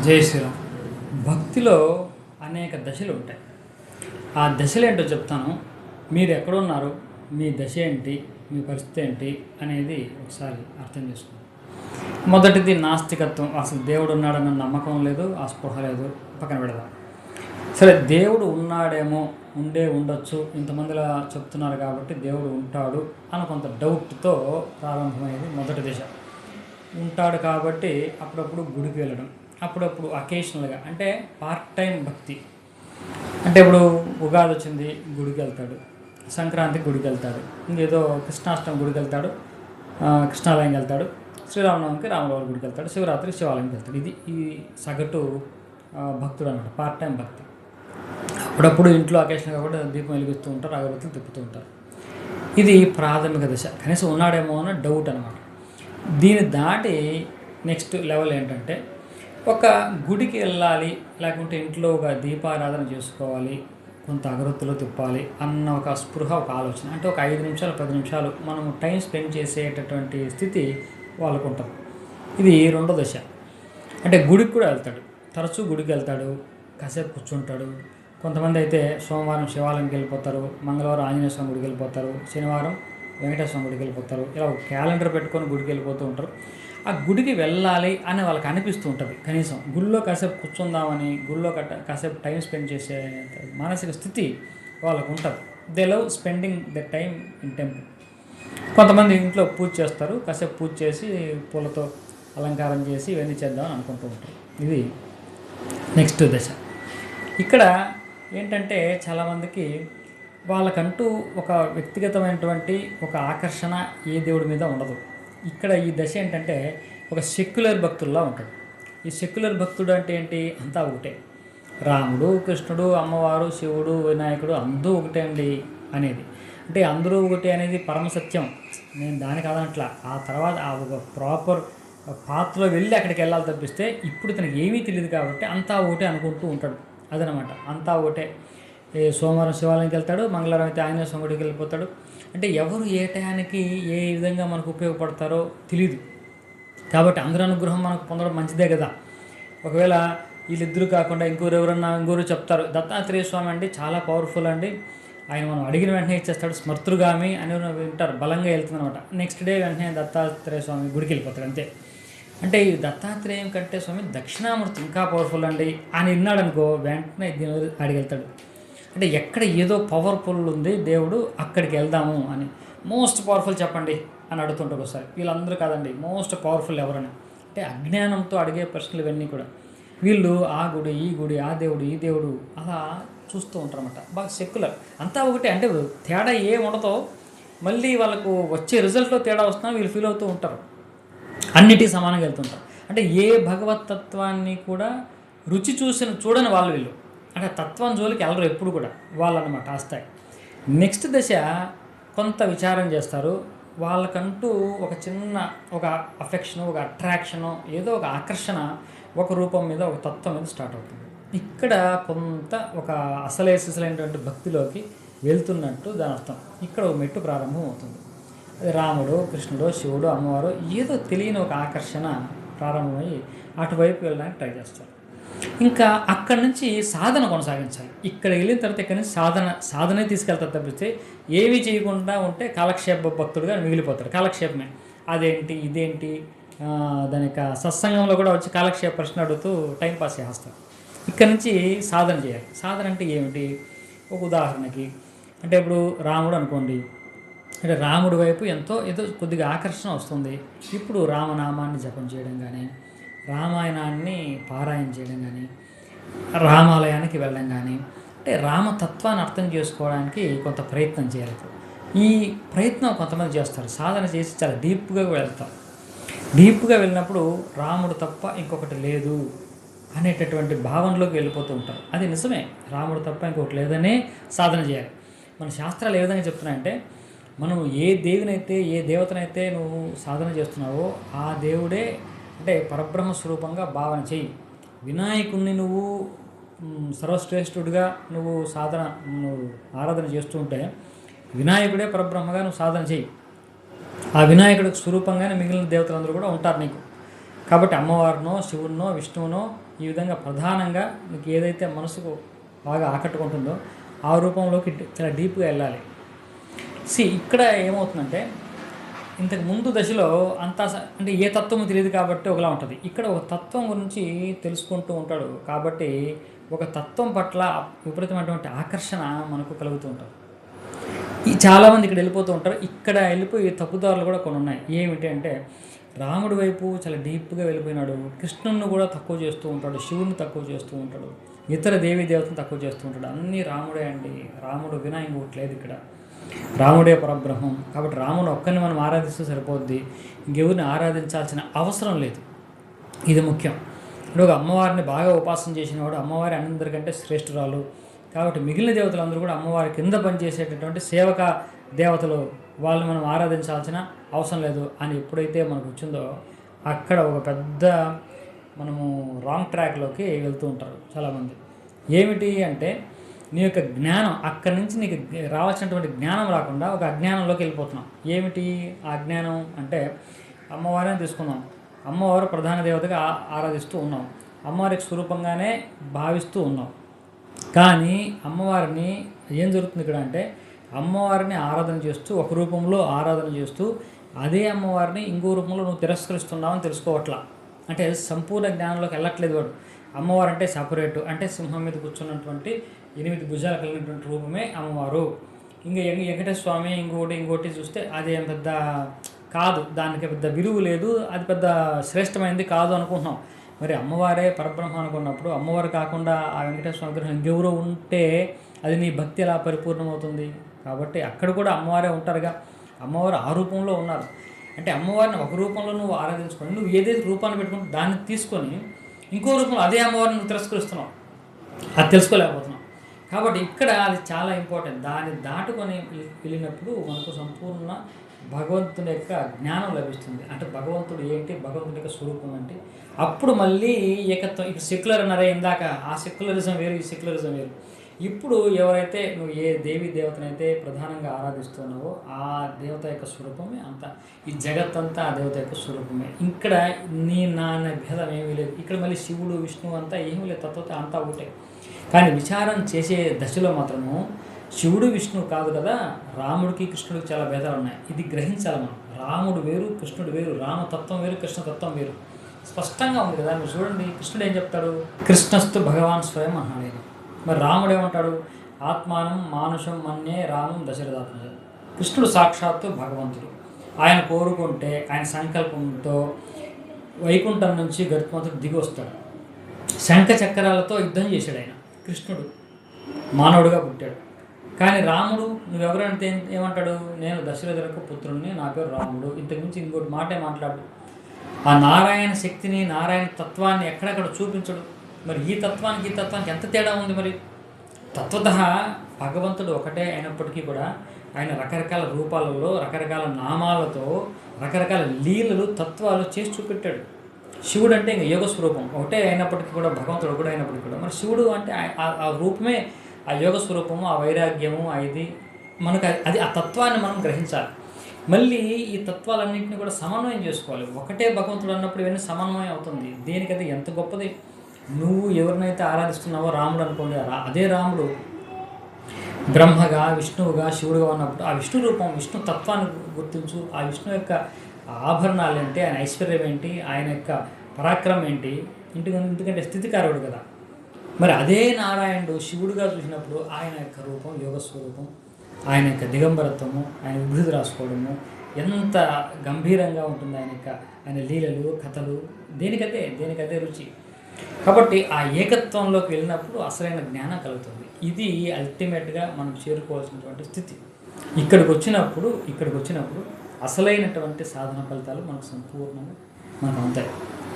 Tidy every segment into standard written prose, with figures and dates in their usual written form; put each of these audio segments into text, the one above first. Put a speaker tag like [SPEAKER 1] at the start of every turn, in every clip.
[SPEAKER 1] జై శ్రీరామ్. భక్తిలో అనేక దశలు ఉంటాయి. ఆ దశలు ఏంటో చెప్తాను. మీరు ఎక్కడున్నారు, మీ దశ ఏంటి, మీ పరిస్థితి ఏంటి అనేది ఒకసారి అర్థం చేసుకోండి. మొదటిది నాస్తికత్వం. అసలు దేవుడు ఉన్నాడన్న నమ్మకం లేదు, ఆ స్పృహ లేదు, పక్కన పెడదాం. సరే, దేవుడు ఉన్నాడేమో, ఉండొచ్చు, ఇంతమందిలా చెప్తున్నారు కాబట్టి దేవుడు ఉంటాడు అని కొంత డౌట్తో ప్రారంభమయ్యేది మొదటి దశ. ఉంటాడు కాబట్టి అప్పుడప్పుడు గుడికి వెళ్ళడం, అప్పుడప్పుడు అకేషనల్గా, అంటే పార్ట్ టైం భక్తి. అంటే ఇప్పుడు ఉగాది వచ్చింది, గుడికి వెళ్తాడు, సంక్రాంతికి గుడికి వెళ్తాడు, ఇంకేదో కృష్ణాష్టమి గుడికి వెళ్తాడు, కృష్ణాలయంకి వెళ్తాడు, శ్రీరామనవమికి రామవారి గుడికి వెళ్తాడు, శివరాత్రికి శివాలయంకి వెళ్తాడు. ఇది ఈ సగటు భక్తుడు అనమాట, పార్ట్ టైం భక్తి. అప్పుడప్పుడు ఇంట్లో అకేషన్గా కూడా దీపం వెలిగిస్తూ ఉంటారు, అగరబత్తులు తిప్పుతూ ఉంటారు. ఇది ప్రాథమిక దశ. కనీసం ఉన్నాడేమో అన్న డౌట్ అనమాట. దీన్ని దాటి నెక్స్ట్ లెవెల్ ఏంటంటే, ఒక గుడికి వెళ్ళాలి, లేకుంటే ఇంట్లో ఒక దీపారాధన చేసుకోవాలి, కొంత అగరొత్తులు తిప్పాలి అన్న ఒక స్పృహ, ఒక ఆలోచన. అంటే ఒక 5 నిమిషాలు 10 నిమిషాలు మనము టైం స్పెండ్ చేసేటటువంటి స్థితి వాళ్ళకు ఉంటుంది. ఇది రెండో దశ. అంటే గుడికి కూడా వెళ్తాడు, తరచూ గుడికి వెళ్తాడు, కాసేపు కూర్చుంటాడు. కొంతమంది అయితే సోమవారం శివాలయంకి వెళ్ళిపోతారు, మంగళవారం ఆంజనేయ స్వామి గుడికి వెళ్ళిపోతారు, శనివారం వెంకటేశ్వర స్వామి గుడికి వెళ్ళిపోతారు. ఇలా ఒక క్యాలెండర్ పెట్టుకొని గుడికి వెళ్ళిపోతూ ఉంటారు. ఆ గుడికి వెళ్ళాలి అని వాళ్ళకి అనిపిస్తూ ఉంటుంది. కనీసం గుళ్ళో కాసేపు కూర్చుందామని, గుళ్ళో కాసేపు టైం స్పెండ్ చేసే మానసిక స్థితి వాళ్ళకు ఉంటుంది. They love spending the time in temple. కొంతమంది ఇంట్లో పూజ చేస్తారు, కాసేపు పూజ చేసి పూలతో అలంకారం చేసి ఇవన్నీ చేద్దామని అనుకుంటూ ఉంటారు. ఇది నెక్స్ట్ దశ. ఇక్కడ ఏంటంటే చాలామందికి వాళ్ళకంటూ ఒక వ్యక్తిగతమైనటువంటి ఒక ఆకర్షణ ఏ దేవుడి మీద ఉండదు. ఇక్కడ ఈ దశ ఏంటంటే ఒక సెక్యులర్ భక్తుల్లా ఉంటుంది. ఈ సెక్యులర్ భక్తుడు అంటే ఏంటి? అంతా ఒకటే, రాముడు, కృష్ణుడు, అమ్మవారు, శివుడు, వినాయకుడు అందరూ ఒకటే అండి అనేది. అంటే అందరూ ఒకటే అనేది పరమసత్యం, నేను దాని కాదనట్లా. ఆ తర్వాత ఆ ఒక ప్రాపర్ పాత్రలో వెళ్ళి అక్కడికి వెళ్ళాలి తప్పిస్తే ఇప్పుడు తనకి ఏమీ తెలియదు కాబట్టి అంతా ఒకటే అనుకుంటూ ఉంటాడు. అదనమాట, అంతా ఒకటే. సోమవారం శివాలయంకి వెళ్తాడు, మంగళవారం అయితే ఆంజనేయ స్వామి గుడికి వెళ్ళిపోతాడు. అంటే ఎవరు ఏ టయానికి ఏ విధంగా మనకు ఉపయోగపడతారో తెలియదు కాబట్టి అందరి అనుగ్రహం మనకు పొందడం మంచిదే కదా. ఒకవేళ వీళ్ళిద్దరూ కాకుండా ఇంకోరు చెప్తారు, దత్తాత్రేయ స్వామి అండి చాలా పవర్ఫుల్ అండి, ఆయన మనం అడిగిన వెంటనే ఇచ్చేస్తాడు, స్మర్తృగామి అని వింటారు, బలంగా వెళ్తుంది అనమాట. నెక్స్ట్ డే వెంటనే దత్తాత్రేయ స్వామి గుడికి వెళ్ళిపోతాడు అంతే. అంటే ఈ దత్తాత్రేయం కంటే స్వామి దక్షిణామూర్తి ఇంకా పవర్ఫుల్ అండి అని విన్నాడు అనుకో, వెంటనే దీని అడిగి వెళ్తాడు. అంటే ఎక్కడ ఏదో పవర్ఫుల్ ఉంది దేవుడు, అక్కడికి వెళ్దాము అని. మోస్ట్ పవర్ఫుల్ చెప్పండి అని అడుగుతుంటారు ఒకసారి. వీళ్ళందరూ కాదండి, మోస్ట్ పవర్ఫుల్ ఎవరని. అంటే అజ్ఞానంతో అడిగే ప్రశ్నలు ఇవన్నీ కూడా. వీళ్ళు ఆ గుడి, ఈ గుడి, ఆ దేవుడు, ఈ దేవుడు అలా చూస్తూ ఉంటారు అన్నమాట. బాగా సెక్యులర్, అంతా ఒకటే. అంటే తేడా ఏం ఉండదో, మళ్ళీ వాళ్ళకు వచ్చే రిజల్ట్లో తేడా వస్తున్నా వీళ్ళు ఫీల్ అవుతూ ఉంటారు. అన్నిటికీ సమానంగా వెళ్తుంటారు. అంటే ఏ భగవతత్వాన్ని కూడా రుచి చూడని వాళ్ళు వీళ్ళు. అంటే తత్వం జోలికి వెళ్ళరు ఎప్పుడు కూడా వాళ్ళన్నమాట ఆ స్థాయి. నెక్స్ట్ దశ కొంత విచారం చేస్తారు. వాళ్ళకంటూ ఒక చిన్న ఒక అఫెక్షను, ఒక అట్రాక్షను, ఏదో ఒక ఆకర్షణ ఒక రూపం మీద, ఒక తత్వం మీద స్టార్ట్ అవుతుంది. ఇక్కడ కొంత ఒక అసలైనటువంటి భక్తిలోకి వెళ్తున్నట్టు దాని అర్థం. ఇక్కడ ఒక మెట్టు ప్రారంభం అవుతుంది. రాముడు, కృష్ణుడు, శివుడు, అమ్మవారు ఏదో తెలియని ఒక ఆకర్షణ ప్రారంభమయ్యి అటువైపు వెళ్ళడానికి ట్రై చేస్తారు. ఇంకా అక్కడి నుంచి సాధన కొనసాగించాలి. ఇక్కడ వెళ్ళిన తర్వాత ఇక్కడి నుంచి సాధనే తీసుకెళ్తారు తప్పిస్తే ఏమీ చేయకుండా ఉంటే కాలక్షేప భక్తుడుగా మిగిలిపోతారు. కాలక్షేపమే, అదేంటి ఇదేంటి, దాని యొక్క సత్సంగంలో కూడా వచ్చి కాలక్షేప ప్రశ్న అడుగుతూ టైంపాస్ చేస్తారు. ఇక్కడి నుంచి సాధన చేయాలి. సాధన అంటే ఏమిటి? ఒక ఉదాహరణకి, అంటే ఇప్పుడు రాముడు అనుకోండి, అంటే రాముడి వైపు ఏదో కొద్దిగా ఆకర్షణ వస్తుంది. ఇప్పుడు రామనామాన్ని జపం చేయడం కానీ, రామాయణాన్ని పారాయణ చేయడం కానీ, రామాలయానికి వెళ్ళడం కానీ, అంటే రామతత్వాన్ని అర్థం చేసుకోవడానికి కొంత ప్రయత్నం చేయాలి. ఈ ప్రయత్నం కొంతమంది చేస్తారు, సాధన చేసి చాలా డీప్గా వెళ్తారు. డీప్గా వెళ్ళినప్పుడు రాముడు తప్ప ఇంకొకటి లేదు అనేటటువంటి భావనలోకి వెళ్ళిపోతూ ఉంటారు. అది నిజమే, రాముడు తప్ప ఇంకొకటి లేదనే సాధన చేయాలి. మన శాస్త్రాలు ఏ విధంగా చెప్తున్నాయంటే, మనం ఏ దేవతనైతే నువ్వు సాధన చేస్తున్నావో ఆ దేవుడే, అంటే పరబ్రహ్మ స్వరూపంగా భావన చెయ్యి. వినాయకుడిని నువ్వు సర్వశ్రేష్ఠుడిగా నువ్వు ఆరాధన చేస్తూ ఉంటే వినాయకుడే పరబ్రహ్మగా నువ్వు సాధన చెయ్యి. ఆ వినాయకుడికి స్వరూపంగానే మిగిలిన దేవతలందరూ కూడా ఉంటారు నీకు. కాబట్టి అమ్మవారినో శివుడినో విష్ణువునో ఈ విధంగా ప్రధానంగా మీకు ఏదైతే మనసుకు బాగా ఆకట్టుకుంటుందో ఆ రూపంలోకి చాలా డీప్గా వెళ్ళాలి. ఇక్కడ ఏమవుతుందంటే ఇంతకు ముందు దశలో అంతా అంటే ఏ తత్వము తెలియదు కాబట్టి ఒకలా ఉంటుంది. ఇక్కడ ఒక తత్వం గురించి తెలుసుకుంటూ ఉంటాడు కాబట్టి ఒక తత్వం పట్ల విపరీతమైనటువంటి ఆకర్షణ మనకు కలుగుతూ ఉంటుంది. చాలామంది ఇక్కడ వెళ్ళిపోతూ ఉంటారు. ఇక్కడ వెళ్ళిపోయి తప్పుదారులు కూడా కొన్ని ఉన్నాయి. ఏమిటి అంటే రాముడి వైపు చాలా డీప్గా వెళ్ళిపోయినాడు, కృష్ణుని కూడా తక్కువ చేస్తూ ఉంటాడు, శివుని తక్కువ చేస్తూ ఉంటాడు, ఇతర దేవీ దేవతను తక్కువ చేస్తూ ఉంటాడు. అన్నీ రాముడే అండి, రాముడు వినా ఇంకోట్లేదు, ఇక్కడ రాముడే పరబ్రహ్మం. కాబట్టి రాముడు ఒక్కరిని మనం ఆరాధిస్తూ సరిపోద్ది, ఇంకెవరిని ఆరాధించాల్సిన అవసరం లేదు. ఇది ముఖ్యం. అంటే ఒక అమ్మవారిని బాగా ఉపాసన చేసినవాడు అమ్మవారి అందరికంటే శ్రేష్ఠురాలు. కాబట్టి మిగిలిన దేవతలందరూ కూడా అమ్మవారి కింద పనిచేసేటటువంటి సేవక దేవతలు, వాళ్ళు మనం ఆరాధించాల్సిన అవసరం లేదు అని ఎప్పుడైతే మనకు వచ్చిందో అక్కడ ఒక పెద్ద మనము రాంగ్ ట్రాక్లోకి వెళ్తూ ఉంటారు చాలామంది. ఏమిటి అంటే నీ యొక్క జ్ఞానం అక్కడి నుంచి నీకు రావాల్సినటువంటి జ్ఞానం రాకుండా ఒక అజ్ఞానంలోకి వెళ్ళిపోతున్నాం. ఏమిటి ఆ అజ్ఞానం అంటే అమ్మవారిని తీసుకున్నాం, అమ్మవారు ప్రధాన దేవతగా ఆరాధిస్తూ ఉన్నాం, అమ్మవారికి స్వరూపంగానే భావిస్తూ ఉన్నాం. కానీ అమ్మవారిని ఏం జరుగుతుంది ఇక్కడ అంటే అమ్మవారిని ఆరాధన చేస్తూ ఒక రూపంలో ఆరాధన చేస్తూ అదే అమ్మవారిని ఇంకో రూపంలో నువ్వు తిరస్కరిస్తున్నావని తెలుసుకోవట్లా. అంటే సంపూర్ణ జ్ఞానంలోకి వెళ్ళట్లేదు వాడు. అమ్మవారు అంటే సపరేటు, అంటే సింహం మీద కూర్చున్నటువంటి 8 భుజాలు కలిగినటువంటి రూపమే అమ్మవారు. ఇంకా వెంకటేశ్వర స్వామి ఇంకోటి చూస్తే అది ఏం పెద్ద కాదు, దానికి పెద్ద విలువ లేదు, అది పెద్ద శ్రేష్టమైనది కాదు అనుకుంటున్నాం. మరి అమ్మవారే పరబ్రహ్మ అనుకున్నప్పుడు అమ్మవారు కాకుండా ఆ వెంకటేశ్వర స్వామి విగ్రహం ఇంకెవరో ఉంటే అది నీ భక్తి ఎలా పరిపూర్ణమవుతుంది? కాబట్టి అక్కడ కూడా అమ్మవారే ఉంటారుగా, అమ్మవారు ఆ రూపంలో ఉన్నారు. అంటే అమ్మవారిని ఒక రూపంలో నువ్వు ఆరాధించుకొని నువ్వు ఏదైతే రూపాన్ని పెట్టుకుంటే దాన్ని తీసుకొని ఇంకో రూపంలో అదే అమ్మవారిని నువ్వు తిరస్కరిస్తున్నావు, అది తెలుసుకోలేకపోతున్నావు. కాబట్టి ఇక్కడ అది చాలా ఇంపార్టెంట్. దాన్ని దాటుకొని వెళ్ళినప్పుడు మనకు సంపూర్ణ భగవంతుని యొక్క జ్ఞానం లభిస్తుంది. అంటే భగవంతుడు ఏంటి, భగవంతుడి యొక్క స్వరూపం ఏంటి, అప్పుడు మళ్ళీ ఏకత్వం. ఇప్పుడు సెక్యులర్ అన్నారే ఇందాక, ఆ సెక్యులరిజం వేరు, ఈ సెక్యులరిజం వేరు. ఇప్పుడు ఎవరైతే నువ్వు ఏ దేవీ దేవతనైతే ప్రధానంగా ఆరాధిస్తున్నావో ఆ దేవత యొక్క స్వరూపమే అంతా, ఈ జగత్తంతా ఆ దేవత యొక్క స్వరూపమే. ఇక్కడ నీ నాన్న భేదం ఏమీ లేదు. ఇక్కడ మళ్ళీ శివుడు విష్ణువు అంతా ఏమీ లేదు, తత్వత అంతా ఒకటే. కానీ విచారం చేసే దశలో మాత్రము శివుడు విష్ణువు కాదు కదా, రాముడికి కృష్ణుడికి చాలా భేదాలు ఉన్నాయి. ఇది గ్రహించాలి మనం. రాముడు వేరు, కృష్ణుడు వేరు, రామతత్వం వేరు, కృష్ణతత్వం వేరు. స్పష్టంగా ఉంది కదా. మీరు చూడండి, కృష్ణుడు ఏం చెప్తాడు? కృష్ణస్తు భగవాన్ స్వయం అన్నాడు. మరి రాముడు ఏమంటాడు? ఆత్మానం మానుషం మన్యే రామం దశరథాత్మజ. కృష్ణుడు సాక్షాత్తు భగవంతుడు. ఆయన కోరుకుంటే ఆయన సంకల్పంతో వైకుంఠం నుంచి గరుత్మంతుడు దిగి వస్తాడు. శంఖ చక్రాలతో యుద్ధం చేశాడు ఆయన. కృష్ణుడు మానవుడిగా పుట్టాడు. కానీ రాముడు నువ్వెవరంటే ఏమంటాడు? నేను దశరథులకు పుత్రుడిని, నా పేరు రాముడు. ఇంతకుమించి ఇంకోటి మాటే మాట్లాడు. ఆ నారాయణ శక్తిని, నారాయణ తత్వాన్ని ఎక్కడెక్కడ చూపించడు. మరి ఈ తత్వానికి ఎంత తేడా ఉంది? మరి తత్వత భగవంతుడు ఒకటే అయినప్పటికీ కూడా ఆయన రకరకాల రూపాలలో, రకరకాల నామాలతో, రకరకాల లీలలు, తత్వాలు చేసి చూపెట్టాడు. శివుడు అంటే ఇంకా యోగ స్వరూపం ఒకటే అయినప్పటికీ కూడా, భగవంతుడు ఒకటే అయినప్పటికీ కూడా మరి శివుడు అంటే ఆ రూపమే, ఆ యోగ స్వరూపము, ఆ వైరాగ్యము, ఇది మనకు అది ఆ తత్వాన్ని మనం గ్రహించాలి. మళ్ళీ ఈ తత్వాలన్నింటినీ కూడా సమన్వయం చేసుకోవాలి. ఒకటే భగవంతుడు అన్నప్పుడు ఇవన్నీ సమన్వయం అవుతుంది. దేనికది ఎంత గొప్పది. నువ్వు ఎవరినైతే ఆరాధిస్తున్నావో, రాముడు అనుకోండి, అదే రాముడు బ్రహ్మగా, విష్ణువుగా, శివుడుగా ఉన్నప్పుడు ఆ విష్ణు రూపం, విష్ణు తత్వాన్ని గుర్తించు. ఆ విష్ణు యొక్క ఆభరణాలు ఏంటి, ఆయన ఐశ్వర్యం ఏంటి, ఆయన యొక్క పరాక్రమం ఏంటి, ఎందుకంటే స్థితికారుడు కదా. మరి అదే నారాయణుడు శివుడుగా చూసినప్పుడు ఆయన యొక్క రూపం యోగ స్వరూపం, ఆయన యొక్క దిగంబరత్వము, ఆయన విభూతి రాసుకోవడము ఎంత గంభీరంగా ఉంటుంది. ఆయన లీలలు, కథలు దేనికదే రుచి. కాబట్టి ఆ ఏకత్వంలోకి వెళ్ళినప్పుడు అసలైన జ్ఞానం కలుగుతుంది. ఇది అల్టిమేట్గా మనం చేరుకోవాల్సినటువంటి స్థితి. ఇక్కడికి వచ్చినప్పుడు అసలైనటువంటి సాధన ఫలితాలు మనకు సంపూర్ణంగా మనకు ఉంటాయి.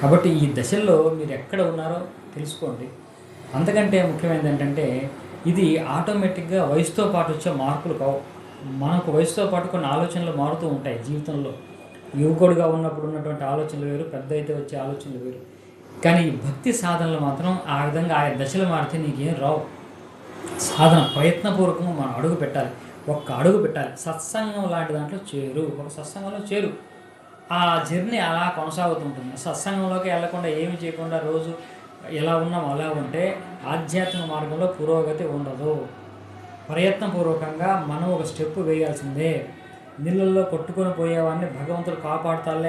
[SPEAKER 1] కాబట్టి ఈ దశల్లో మీరు ఎక్కడ ఉన్నారో తెలుసుకోండి. అంతకంటే ముఖ్యమైనది ఏంటంటే ఇది ఆటోమేటిక్గా వయసుతో పాటు వచ్చే మార్పులు కావు. మనకు వయసుతో పాటు కొన్ని ఆలోచనలు మారుతూ ఉంటాయి జీవితంలో. యువకుడుగా ఉన్నప్పుడు ఉన్నటువంటి ఆలోచనలు వేరు, పెద్ద అయితే వచ్చే ఆలోచనలు వేరు. కానీ ఈ భక్తి సాధనలు మాత్రం ఆ విధంగా ఆయా దశలు మారితే నీకేం రావు. సాధన ప్రయత్నపూర్వకంగా మనం అడుగు పెట్టాలి. సత్సంగం లాంటి దాంట్లో చేరు, ఒక సత్సంగంలో చేరు. ఆ జర్నీ అలా కొనసాగుతుంటుంది. సత్సంగంలోకి వెళ్ళకుండా ఏమి చేయకుండా రోజు ఎలా ఉన్నాం అలా ఉంటే ఆధ్యాత్మిక మార్గంలో పురోగతి ఉండదు. ప్రయత్నపూర్వకంగా మనం ఒక స్టెప్ వేయాల్సిందే. నీళ్ళల్లో కొట్టుకొని పోయేవాడిని భగవంతుడు కాపాడుతాలే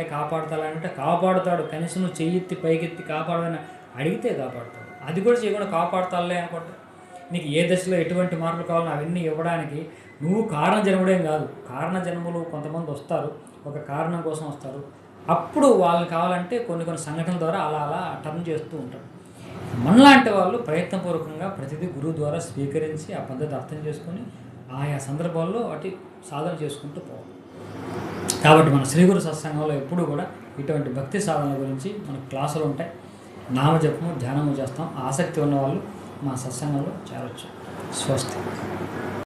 [SPEAKER 1] అంటే కాపాడుతాడు. కనీసం నువ్వు చెయ్యెత్తి పైకెత్తి కాపాడని అడిగితే కాపాడుతాడు. అది కూడా చేయకుండా కాపాడుతాలే అనుకుంటే నీకు ఏ దశలో ఎటువంటి మార్పులు కావాలో అవన్నీ ఇవ్వడానికి నువ్వు కారణ జన్ముడేం కాదు. కారణ జన్ములు కొంతమంది వస్తారు, ఒక కారణం కోసం వస్తారు. అప్పుడు వాళ్ళకి కావాలంటే కొన్ని కొన్ని సంఘటనల ద్వారా అలా టర్న్ చేస్తూ ఉంటారు. మనలాంటి వాళ్ళు ప్రయత్నపూర్వకంగా ప్రతిదీ గురువు ద్వారా స్వీకరించి ఆ పద్ధతి అర్థం చేసుకొని ఆయా సందర్భాల్లో వాటి సాధన చేసుకుంటూ పోవాలి. కాబట్టి మన శ్రీ గురు సత్సంగంలో ఎప్పుడూ కూడా ఇటువంటి భక్తి సాధన గురించి మనకు క్లాసులు ఉంటాయి. నామజపము ధ్యానము చేస్తాం. ఆసక్తి ఉన్నవాళ్ళు మా సత్సంగంలో చేరవచ్చు. స్వస్తి.